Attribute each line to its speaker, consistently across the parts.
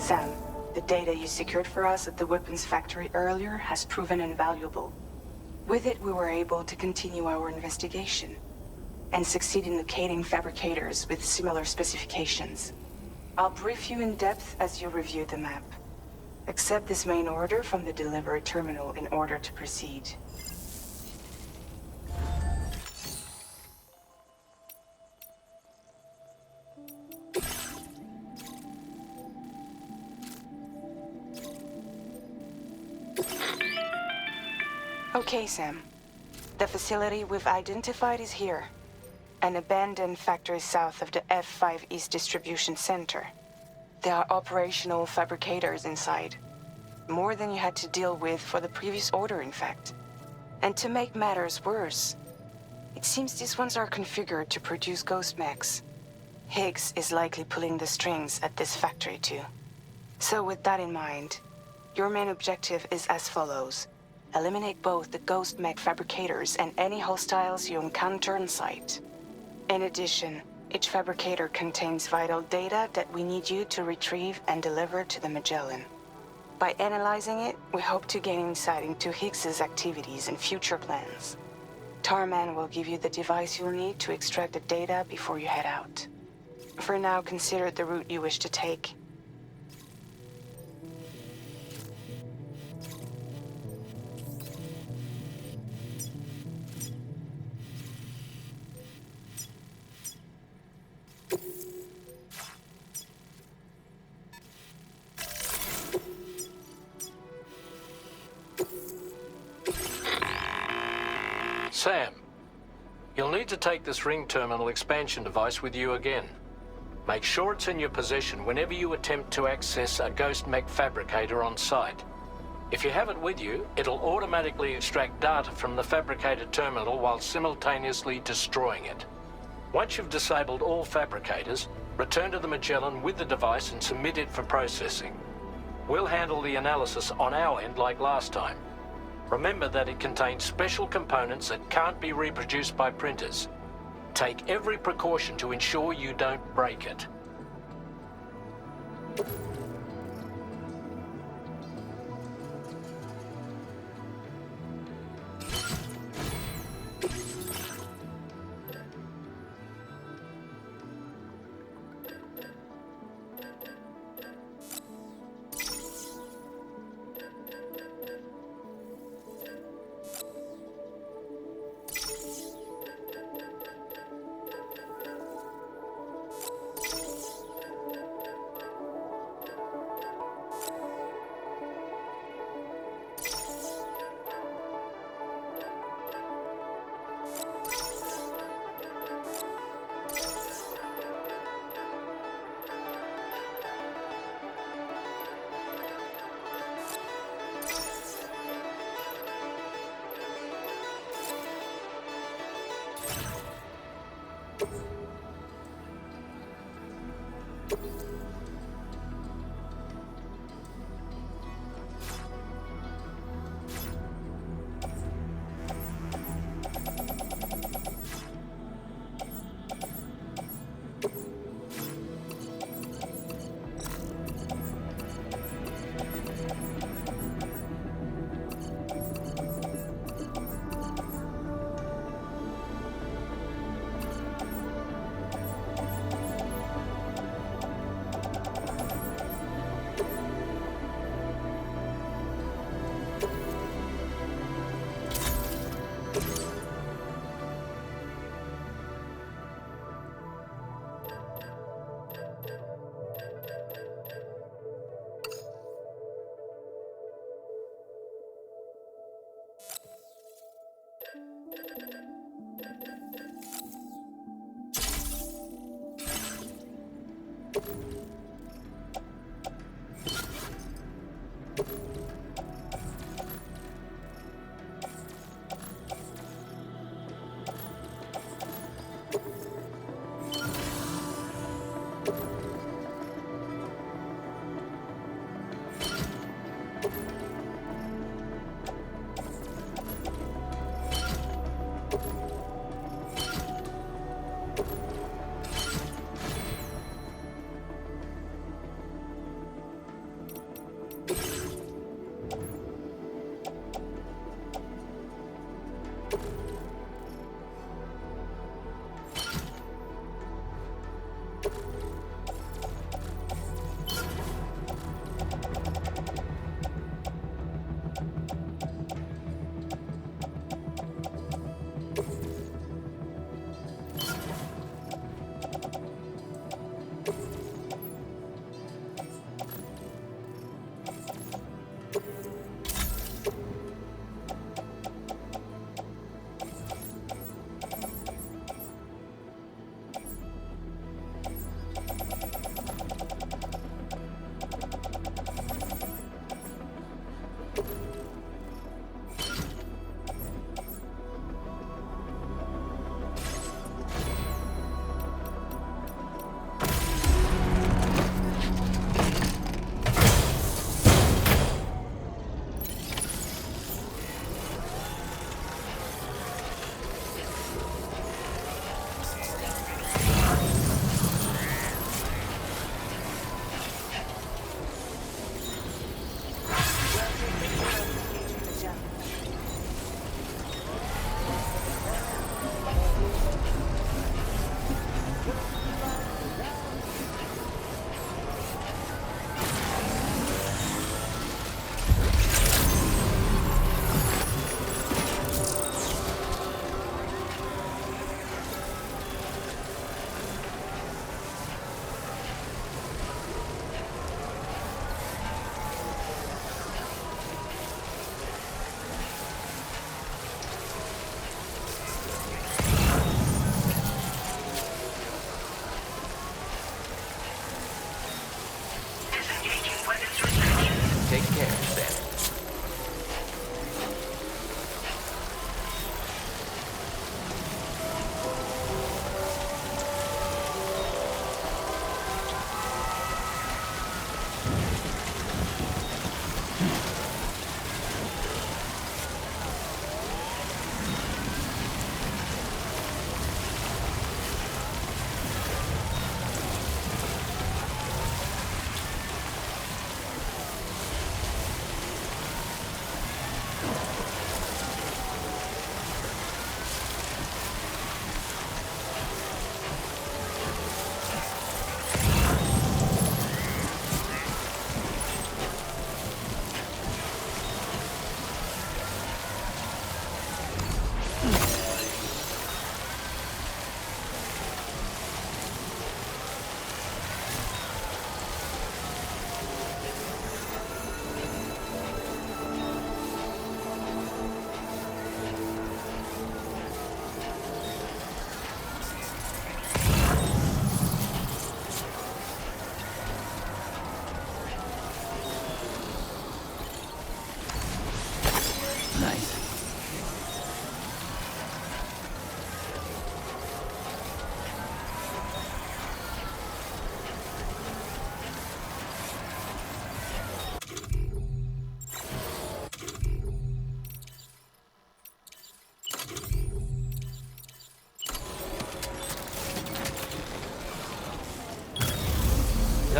Speaker 1: Sam, the data you secured for us at the weapons factory earlier has proven invaluable. With it, we were able to continue our investigation and succeed in locating fabricators with similar specifications. I'll brief you in depth as you review the map. Accept this main order from the delivery terminal in order to proceed. Okay, Sam. The facility we've identified is here. An abandoned factory south of the F5 East Distribution Center. There are operational fabricators inside. More than you had to deal with for the previous order, in fact. And to make matters worse, it seems these ones are configured to produce ghost mechs. Higgs is likely pulling the strings at this factory too. So with that in mind, your main objective is as follows. Eliminate both the ghost mech fabricators and any hostiles you encounter on site. In addition, each fabricator contains vital data that we need you to retrieve and deliver to the Magellan. By analyzing it, we hope to gain insight into Higgs's activities and future plans. Tarman will give you the device you'll need to extract the data before you head out. For now, consider the route you wish to take.
Speaker 2: Sam, you'll need to take this ring terminal expansion device with you again. Make sure it's in your possession whenever you attempt to access a ghost mech fabricator on site. If you have it with you, it'll automatically extract data from the fabricated terminal while simultaneously destroying it. Once you've disabled all fabricators, return to the Magellan with the device and submit it for processing. We'll handle the analysis on our end like last time. Remember that it contains special components that can't be reproduced by printers. Take every precaution to ensure you don't break it.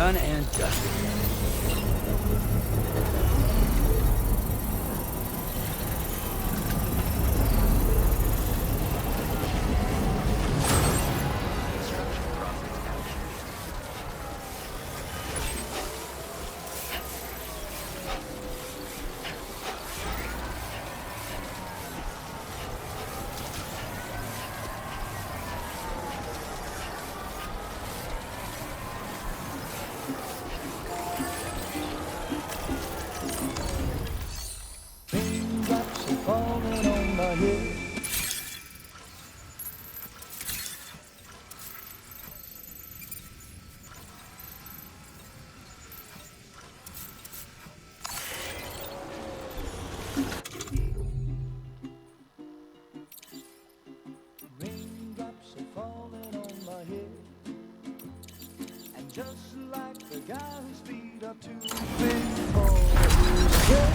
Speaker 3: Done and dusted.
Speaker 4: Raindrops are falling on my head. Raindrops are falling on my head. And just like the guy whose feet are too big for his head,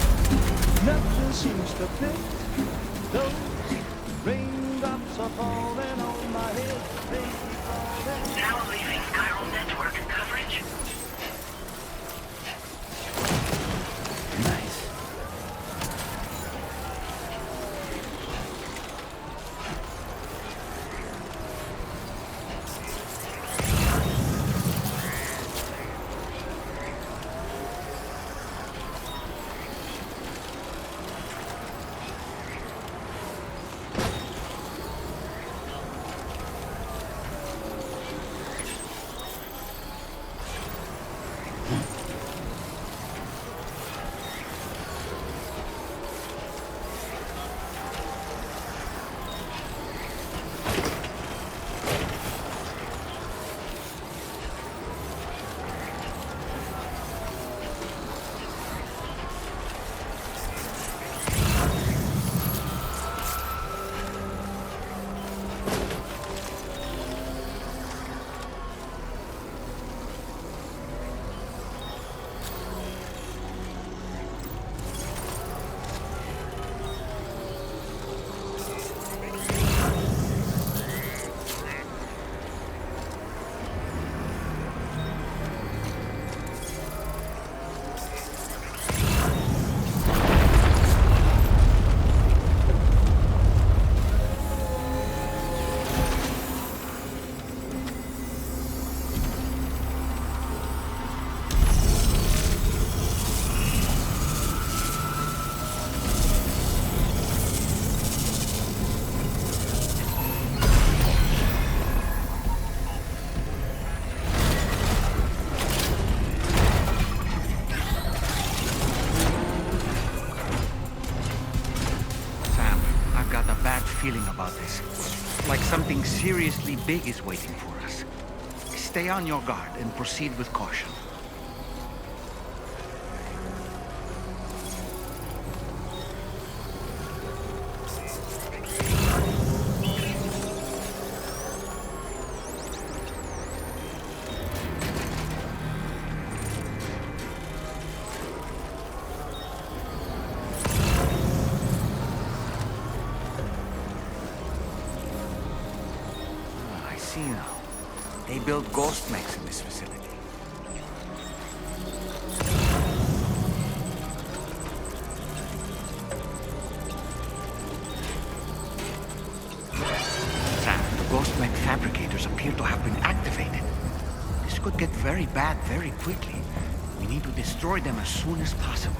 Speaker 4: nothing seems to fit. Those raindrops are falling on my head. They keep falling.
Speaker 5: Now leaving chiral network coverage.
Speaker 3: Nice. Feeling about this. Like something seriously big is waiting for us. Stay on your guard and proceed with caution. Now. They build ghost mechs in this facility. Sam, the ghost mech fabricators appear to have been activated. This could get very bad very quickly. We need to destroy them as soon as possible.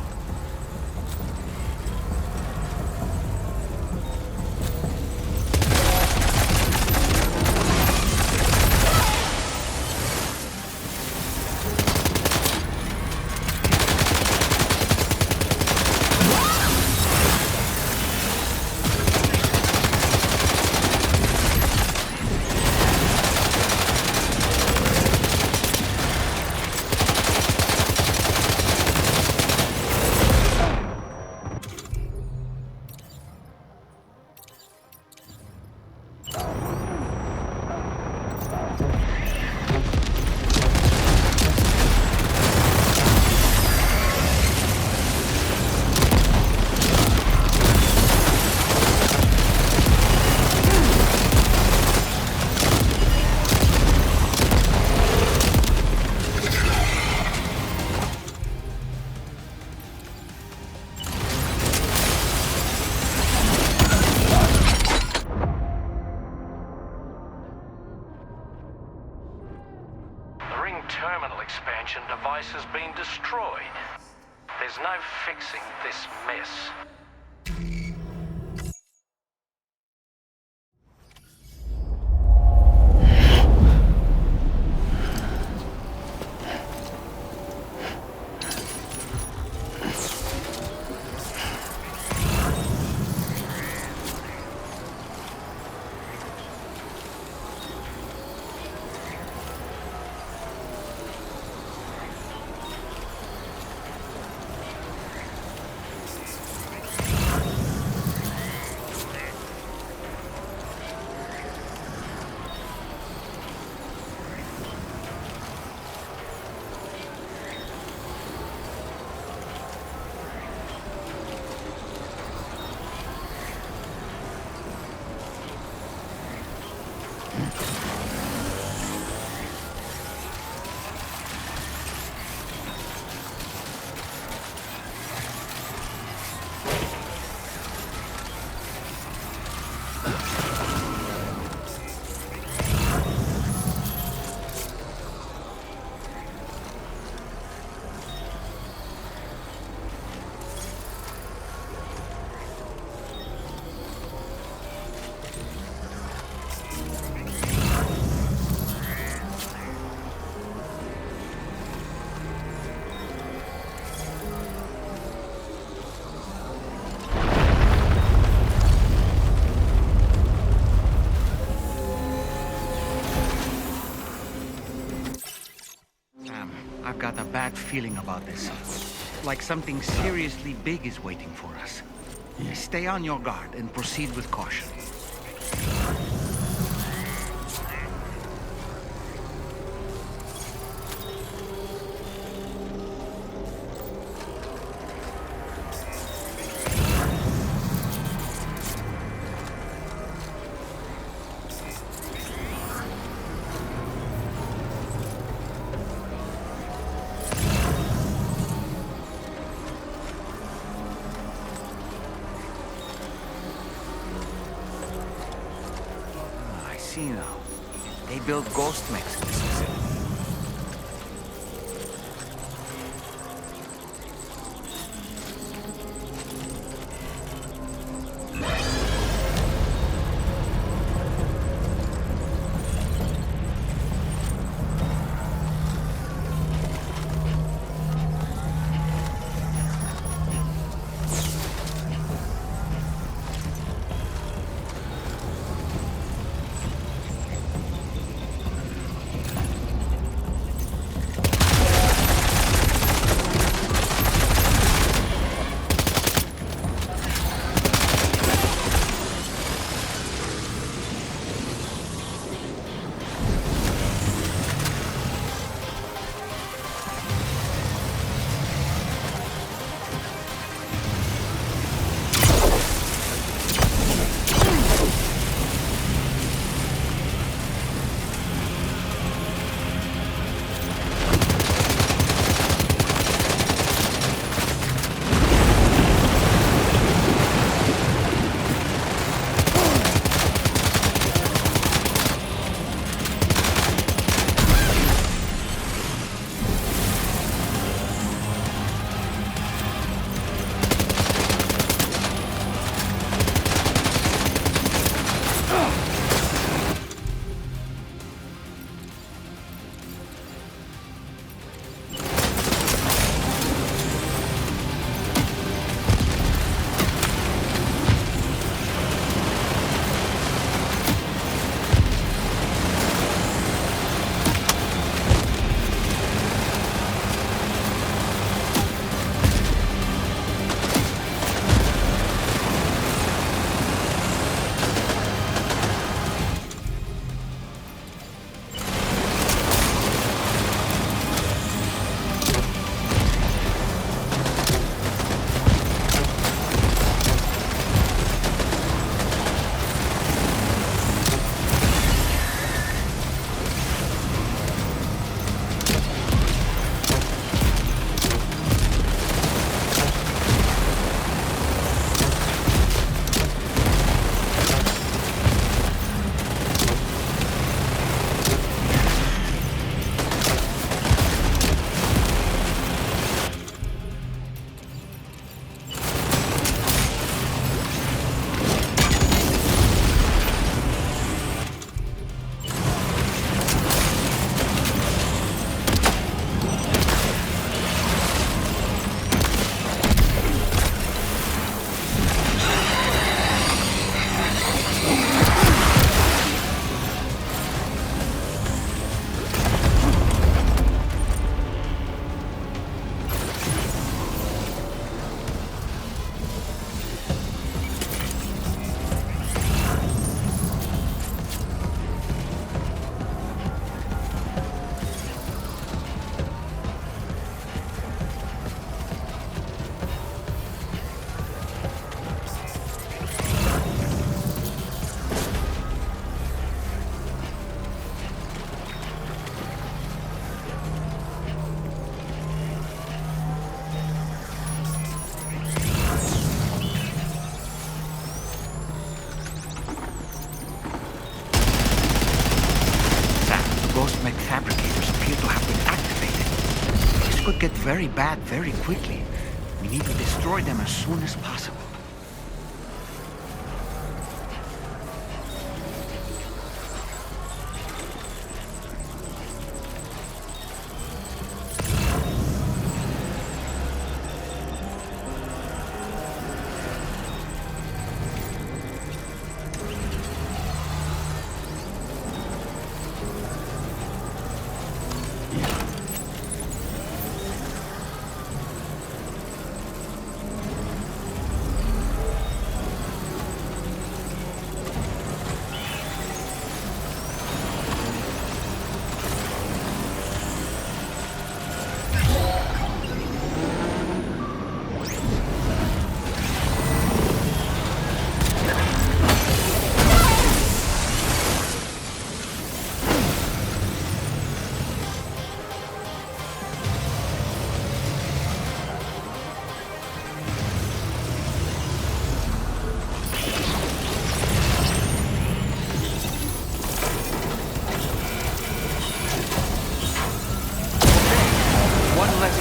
Speaker 2: terminal expansion device has been destroyed. There's no fixing this mess.
Speaker 3: I've got a bad feeling about this. Like something seriously big is waiting for us. Stay on your guard and proceed with caution. See now. They build ghost mechs in this facility. Meg fabricators appear to have been activated. This could get very bad very quickly. We need to destroy them as soon as possible.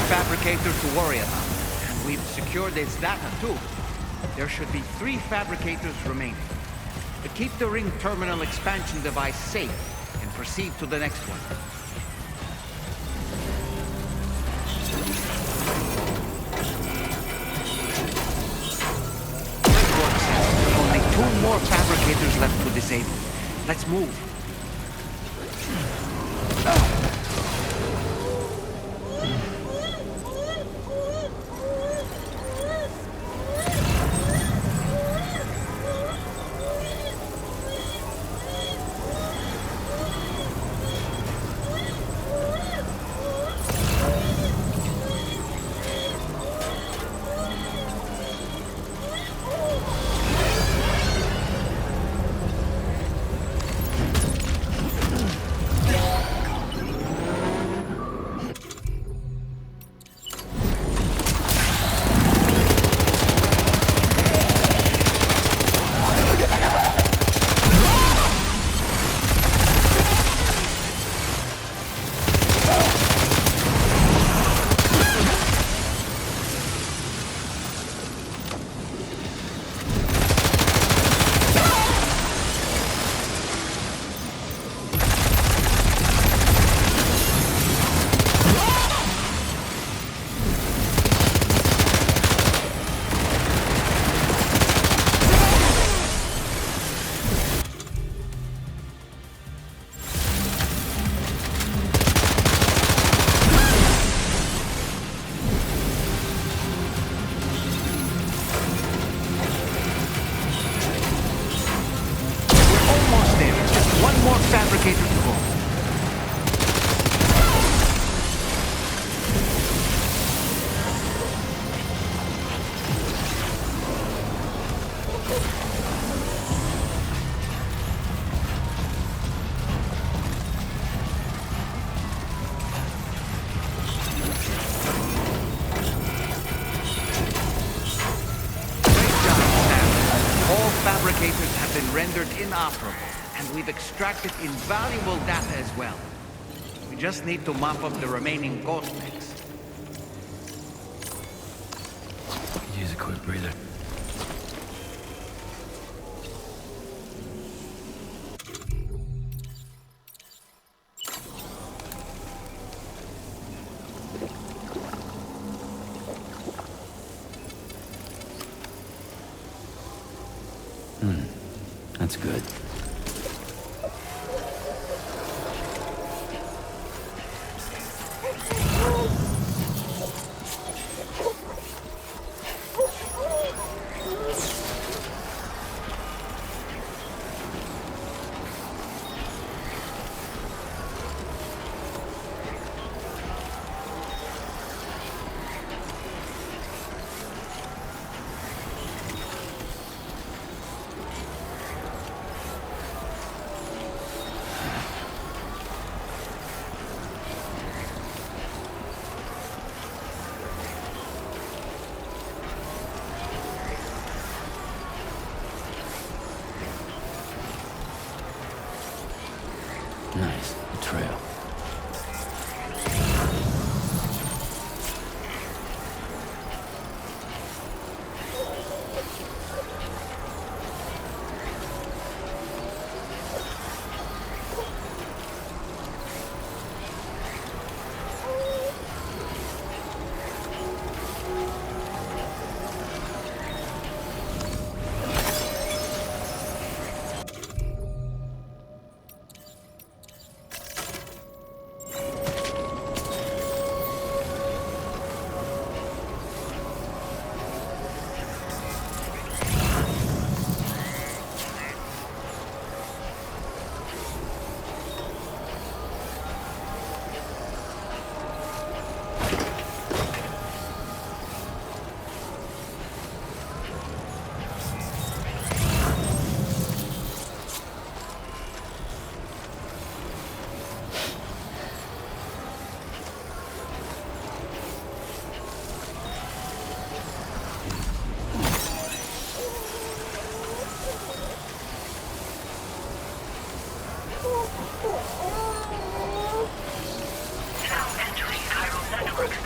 Speaker 3: Fabricators to worry about. And we've secured its data too. There should be 3 fabricators remaining. To keep the ring terminal expansion device safe and proceed to the next one. Great work, Sam. Only 2 more fabricators left to disable. Let's move. Fabricator to go. All fabricators have been rendered inoperable. And we've extracted invaluable data as well. We just need to mop up the remaining ghost mechs.
Speaker 6: Use a quick breather. That's good.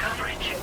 Speaker 5: coverage.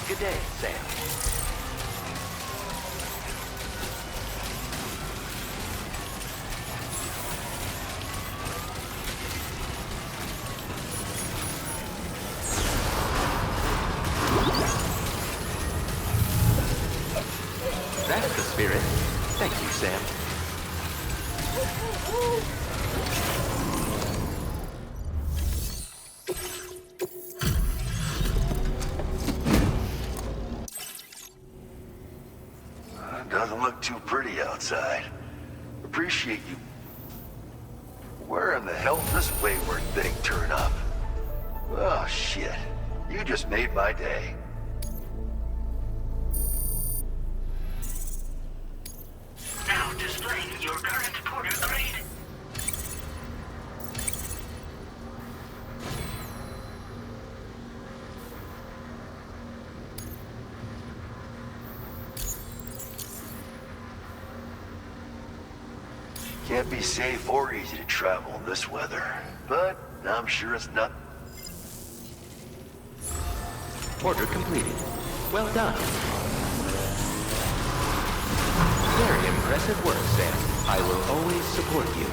Speaker 7: Good day, Sam. That's the spirit. Thank you, Sam.
Speaker 8: Doesn't look too pretty outside. Appreciate you. Where in the hell did this wayward thing turn up? Oh, shit. You just made my day.
Speaker 5: Now displaying your current porter grade.
Speaker 8: Can't be safe or easy to travel in this weather, but I'm sure it's not.
Speaker 7: Order completed. Well done. Very impressive work, Sam. I will always support you.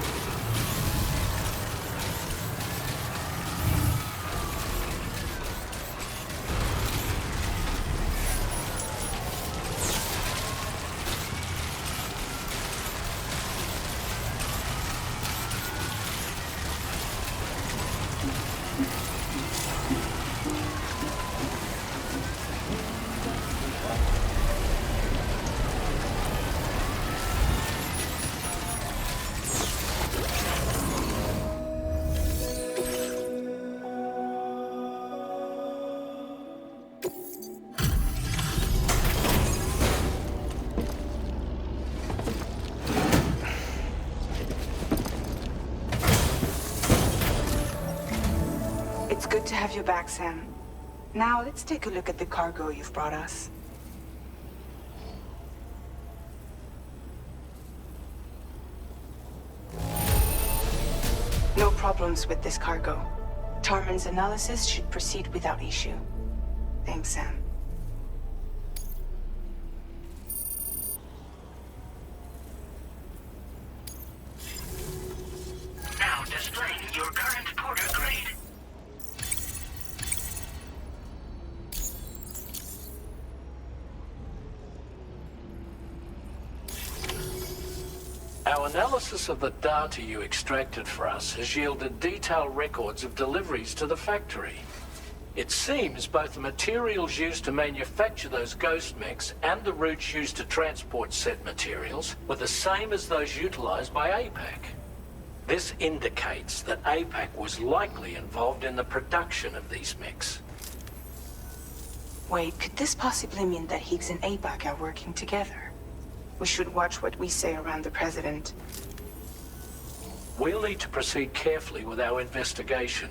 Speaker 1: to have you back, Sam. Now, let's take a look at the cargo you've brought us. No problems with this cargo. Tarman's analysis should proceed without issue. Thanks, Sam.
Speaker 5: Now displaying your current porter grade.
Speaker 2: Our analysis of the data you extracted for us has yielded detailed records of deliveries to the factory. It seems both the materials used to manufacture those ghost mechs and the routes used to transport said materials were the same as those utilized by APAC. This indicates that APAC was likely involved in the production of these mechs.
Speaker 1: Wait, could this possibly mean that Higgs and APAC are working together? We should watch what we say around the President.
Speaker 2: We'll need to proceed carefully with our investigation.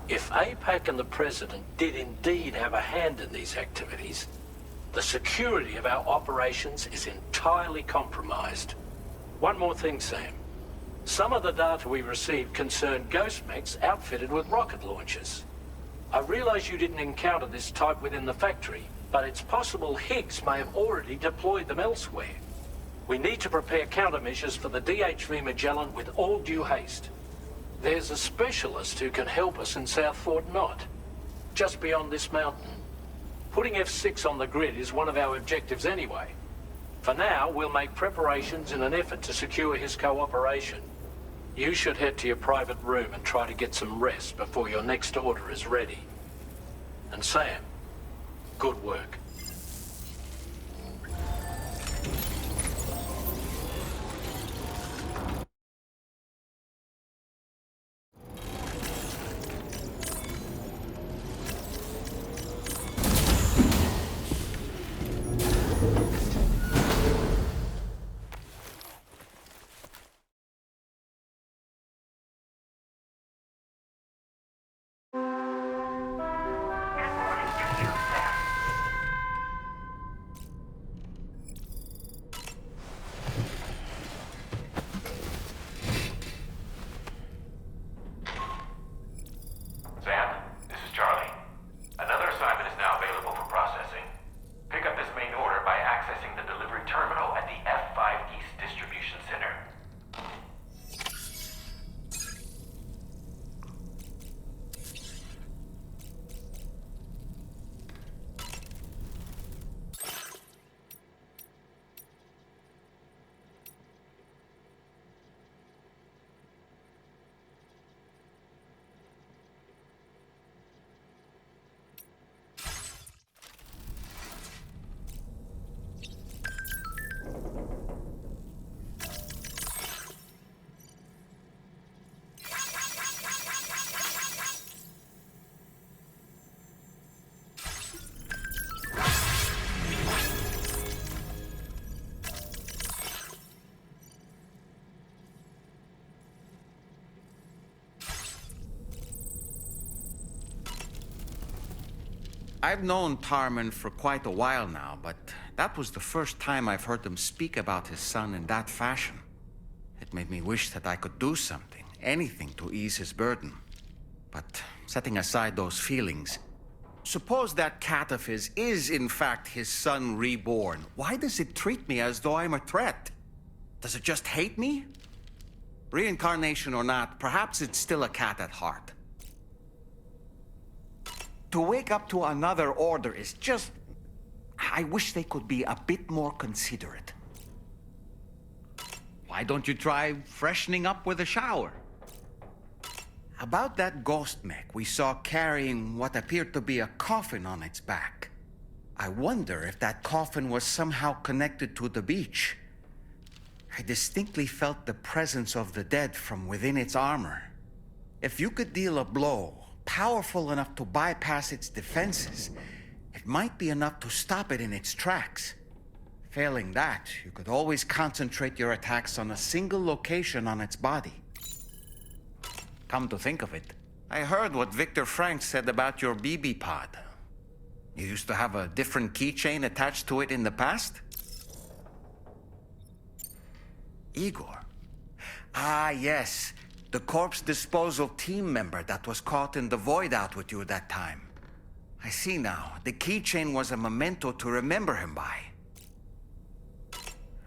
Speaker 2: If APAC and the President did indeed have a hand in these activities, the security of our operations is entirely compromised. One more thing, Sam. Some of the data we received concerned ghost mechs outfitted with rocket launchers. I realize you didn't encounter this type within the factory, but it's possible Higgs may have already deployed them elsewhere. We need to prepare countermeasures for the DHV Magellan with all due haste. There's a specialist who can help us in South Fort Knott, just beyond this mountain. Putting F6 on the grid is one of our objectives anyway. For now, we'll make preparations in an effort to secure his cooperation. You should head to your private room and try to get some rest before your next order is ready. And Sam, good work.
Speaker 3: I've known Tarman for quite a while now, but that was the first time I've heard him speak about his son in that fashion. It made me wish that I could do something, anything to ease his burden. But setting aside those feelings, suppose that cat of his is in fact his son reborn. Why does it treat me as though I'm a threat? Does it just hate me? Reincarnation or not, perhaps it's still a cat at heart. To wake up to another order is just... I wish they could be a bit more considerate. Why don't you try freshening up with a shower? About that ghost mech we saw carrying what appeared to be a coffin on its back. I wonder if that coffin was somehow connected to the beach. I distinctly felt the presence of the dead from within its armor. If you could deal a blow powerful enough to bypass its defenses, it might be enough to stop it in its tracks. Failing that, you could always concentrate your attacks on a single location on its body. Come to think of it, I heard what Victor Frank said about your BB pod. You used to have a different keychain attached to it in the past? Igor. Ah, yes. The corpse disposal team member that was caught in the void out with you that time. I see now. The keychain was a memento to remember him by.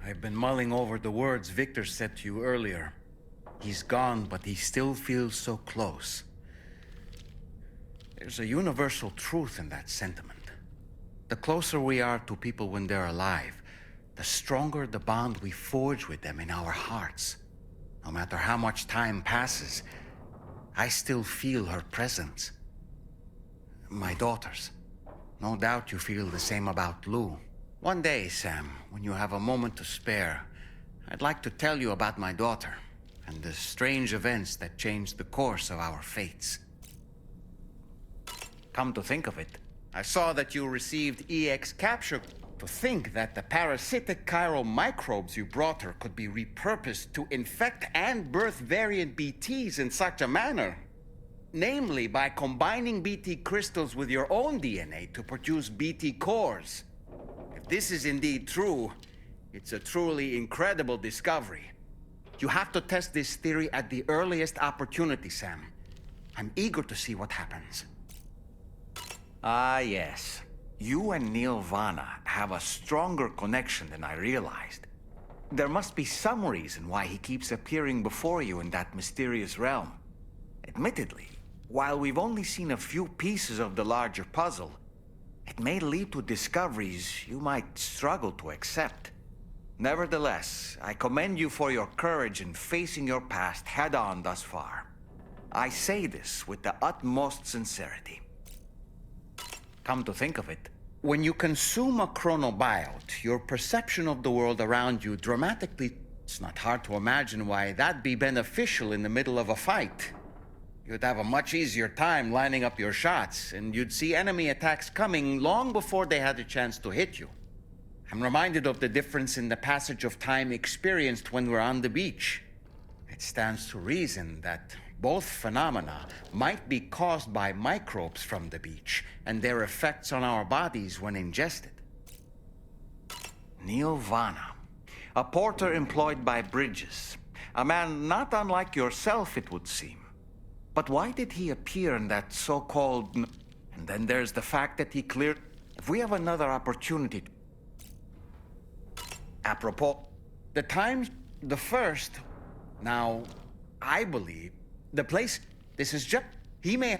Speaker 3: I've been mulling over the words Victor said to you earlier. He's gone, but he still feels so close. There's a universal truth in that sentiment. The closer we are to people when they're alive, the stronger the bond we forge with them in our hearts. No matter how much time passes, I still feel her presence. My daughters. No doubt you feel the same about Lou. One day, Sam, when you have a moment to spare, I'd like to tell you about my daughter and the strange events that changed the course of our fates. Come to think of it, I saw that you received EX capture. To think that the parasitic chiral microbes you brought her could be repurposed to infect and birth variant BTs in such a manner. Namely, by combining BT crystals with your own DNA to produce BT cores. If this is indeed true, it's a truly incredible discovery. You have to test this theory at the earliest opportunity, Sam. I'm eager to see what happens. Ah, yes. You and Neil Vana have a stronger connection than I realized. There must be some reason why he keeps appearing before you in that mysterious realm. Admittedly, while we've only seen a few pieces of the larger puzzle, it may lead to discoveries you might struggle to accept. Nevertheless, I commend you for your courage in facing your past head-on thus far. I say this with the utmost sincerity. Come to think of it, when you consume a chronobiote, your perception of the world around you dramatically... It's not hard to imagine why that'd be beneficial in the middle of a fight. You'd have a much easier time lining up your shots, and you'd see enemy attacks coming long before they had a chance to hit you. I'm reminded of the difference in the passage of time experienced when we're on the beach. It stands to reason that both phenomena might be caused by microbes from the beach and their effects on our bodies when ingested. Neil Vana, a porter employed by Bridges, a man not unlike yourself, it would seem. But why did he appear in that so-called... And then there's the fact that he cleared... If we have another opportunity... Apropos, the time... the first... Now, I believe... The place... This is just... He may...